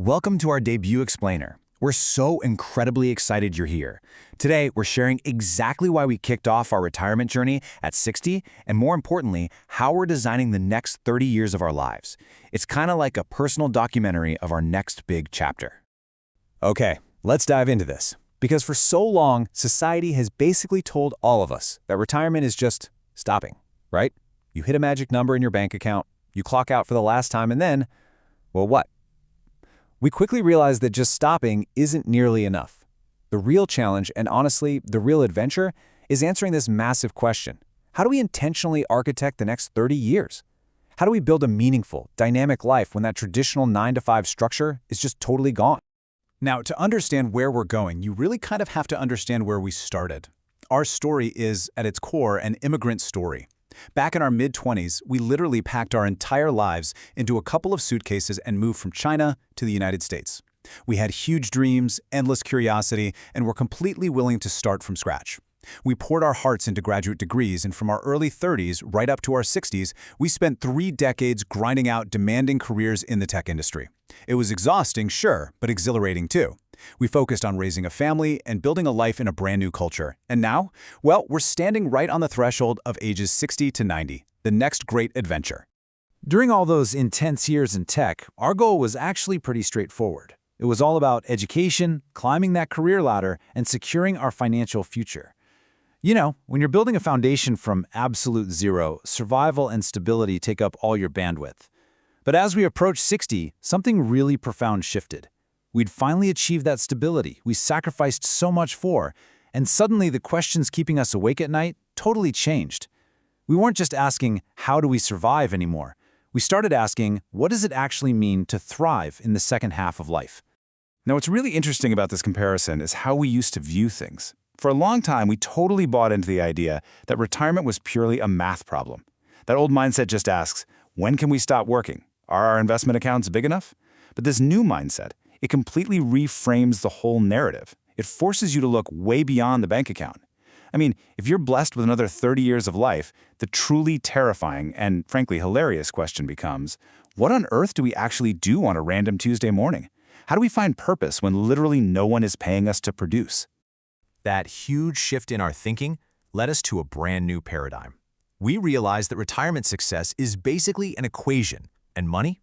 Welcome to our debut explainer. We're so incredibly excited you're here. Today, we're sharing exactly why we kicked off our retirement journey at 60, and more importantly, how we're designing the next 30 years of our lives. It's kind of like a personal documentary of our next big chapter. Okay, let's dive into this. Because for so long, society has basically told all of us that retirement is just stopping, right? You hit a magic number in your bank account, you clock out for the last time, and then, well, what? We quickly realized that just stopping isn't nearly enough. The real challenge, and honestly, the real adventure, is answering this massive question. How do we intentionally architect the next 30 years? How do we build a meaningful, dynamic life when that traditional 9-to-5 structure is just totally gone? Now, to understand where we're going, you really kind of have to understand where we started. Our story is, at its core, an immigrant story. Back in our mid-20s, we literally packed our entire lives into a couple of suitcases and moved from China to the United States. We had huge dreams, endless curiosity, and were completely willing to start from scratch. We poured our hearts into graduate degrees, and from our early 30s right up to our 60s, we spent 3 decades grinding out demanding careers in the tech industry. It was exhausting, sure, but exhilarating too. We focused on raising a family and building a life in a brand new culture. And now, well, we're standing right on the threshold of ages 60 to 90, the next great adventure. During all those intense years in tech, our goal was actually pretty straightforward. It was all about education, climbing that career ladder, and securing our financial future. You know, when you're building a foundation from absolute zero, survival and stability take up all your bandwidth. But as we approached 60, something really profound shifted. We'd finally achieved that stability we sacrificed so much for, and suddenly the questions keeping us awake at night totally changed. We weren't just asking, how do we survive anymore? We started asking, what does it actually mean to thrive in the second half of life? Now, what's really interesting about this comparison is how we used to view things. For a long time, we totally bought into the idea that retirement was purely a math problem. That old mindset just asks, when can we stop working? Are our investment accounts big enough? But this new mindset, it completely reframes the whole narrative. It forces you to look way beyond the bank account. I mean, if you're blessed with another 30 years of life, the truly terrifying and frankly hilarious question becomes, what on earth do we actually do on a random Tuesday morning? How do we find purpose when literally no one is paying us to produce? That huge shift in our thinking led us to a brand new paradigm. We realized that retirement success is basically an equation, and money?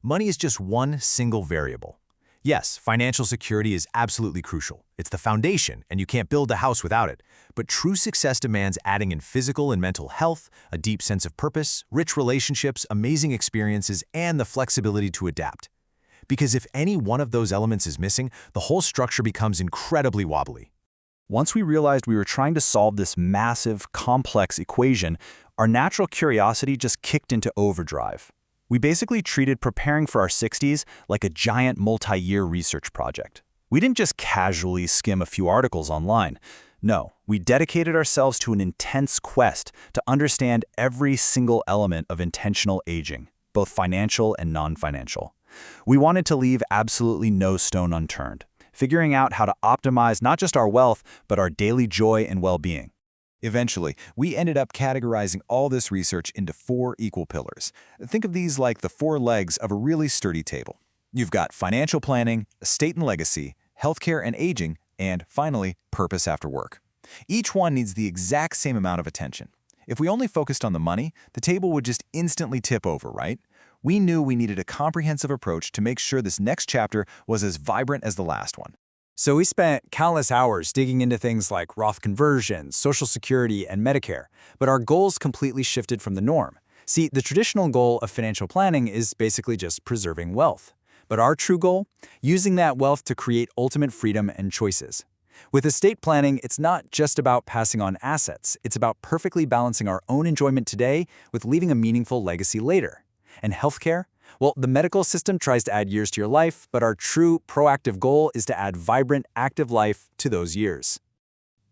Money is just one single variable. Yes, financial security is absolutely crucial. It's the foundation, and you can't build a house without it. But true success demands adding in physical and mental health, a deep sense of purpose, rich relationships, amazing experiences, and the flexibility to adapt. Because if any one of those elements is missing, the whole structure becomes incredibly wobbly. Once we realized we were trying to solve this massive, complex equation, our natural curiosity just kicked into overdrive. We basically treated preparing for our 60s like a giant multi-year research project. We didn't just casually skim a few articles online. No, we dedicated ourselves to an intense quest to understand every single element of intentional aging, both financial and non-financial. We wanted to leave absolutely no stone unturned, figuring out how to optimize not just our wealth, but our daily joy and well-being. Eventually, we ended up categorizing all this research into 4 equal pillars. Think of these like the 4 legs of a really sturdy table. You've got financial planning, estate and legacy, healthcare and aging, and finally, purpose after work. Each one needs the exact same amount of attention. If we only focused on the money, the table would just instantly tip over, right? We knew we needed a comprehensive approach to make sure this next chapter was as vibrant as the last one. So we spent countless hours digging into things like Roth conversions, Social Security, and Medicare, but our goals completely shifted from the norm. See, the traditional goal of financial planning is basically just preserving wealth. But our true goal? Using that wealth to create ultimate freedom and choices. With estate planning, it's not just about passing on assets. It's about perfectly balancing our own enjoyment today with leaving a meaningful legacy later. And healthcare? Well, the medical system tries to add years to your life, but our true, proactive goal is to add vibrant, active life to those years.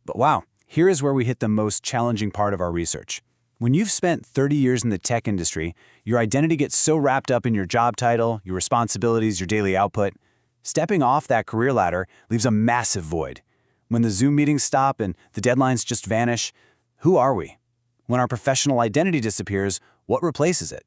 But wow, here is where we hit the most challenging part of our research. When you've spent 30 years in the tech industry, your identity gets so wrapped up in your job title, your responsibilities, your daily output. Stepping off that career ladder leaves a massive void. When the Zoom meetings stop and the deadlines just vanish, who are we? When our professional identity disappears, what replaces it?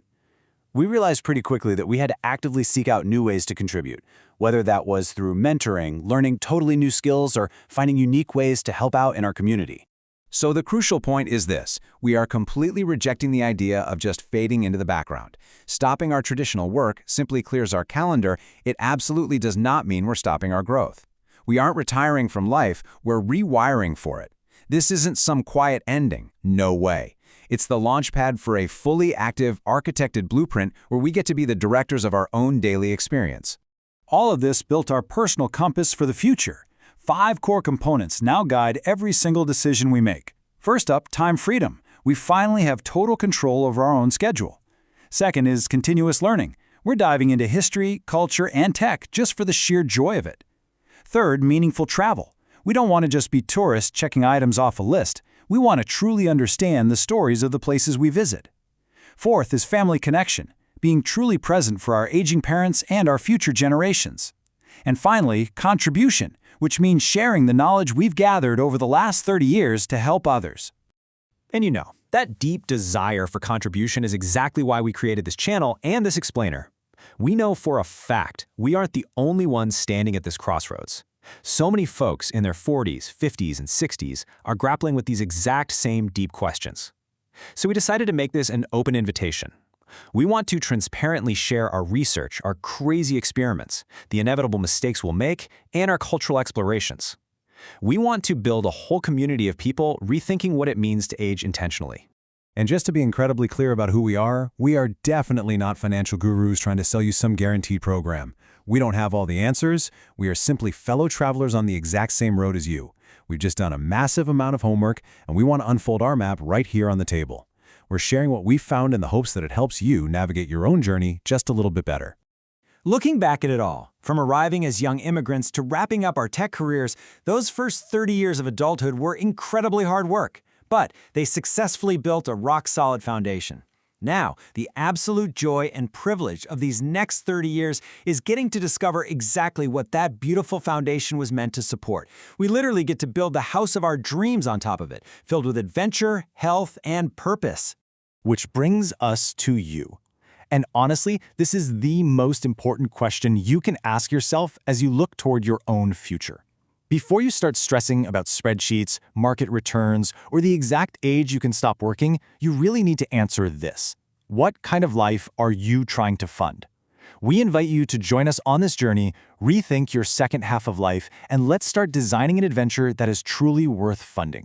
We realized pretty quickly that we had to actively seek out new ways to contribute, whether that was through mentoring, learning totally new skills, or finding unique ways to help out in our community. So the crucial point is this: we are completely rejecting the idea of just fading into the background. Stopping our traditional work simply clears our calendar. It absolutely does not mean we're stopping our growth. We aren't retiring from life, we're rewiring for it. This isn't some quiet ending. No way. It's the launchpad for a fully active, architected blueprint where we get to be the directors of our own daily experience. All of this built our personal compass for the future. 5 core components now guide every single decision we make. First up, time freedom. We finally have total control over our own schedule. Second is continuous learning. We're diving into history, culture, and tech just for the sheer joy of it. Third, meaningful travel. We don't want to just be tourists checking items off a list. We want to truly understand the stories of the places we visit. Fourth is family connection, being truly present for our aging parents and our future generations. And finally, contribution, which means sharing the knowledge we've gathered over the last 30 years to help others. And you know, that deep desire for contribution is exactly why we created this channel and this explainer. We know for a fact we aren't the only ones standing at this crossroads. So many folks in their 40s, 50s, and 60s are grappling with these exact same deep questions. So we decided to make this an open invitation. We want to transparently share our research, our crazy experiments, the inevitable mistakes we'll make, and our cultural explorations. We want to build a whole community of people rethinking what it means to age intentionally. And just to be incredibly clear about who we are definitely not financial gurus trying to sell you some guaranteed program. We don't have all the answers. We are simply fellow travelers on the exact same road as you. We've just done a massive amount of homework, and we want to unfold our map right here on the table. We're sharing what we've found in the hopes that it helps you navigate your own journey just a little bit better. Looking back at it all, from arriving as young immigrants to wrapping up our tech careers, those first 30 years of adulthood were incredibly hard work, but they successfully built a rock-solid foundation. Now, the absolute joy and privilege of these next 30 years is getting to discover exactly what that beautiful foundation was meant to support. We literally get to build the house of our dreams on top of it, filled with adventure, health, and purpose. Which brings us to you. And honestly, this is the most important question you can ask yourself as you look toward your own future. Before you start stressing about spreadsheets, market returns, or the exact age you can stop working, you really need to answer this. What kind of life are you trying to fund? We invite you to join us on this journey, rethink your second half of life, and let's start designing an adventure that is truly worth funding.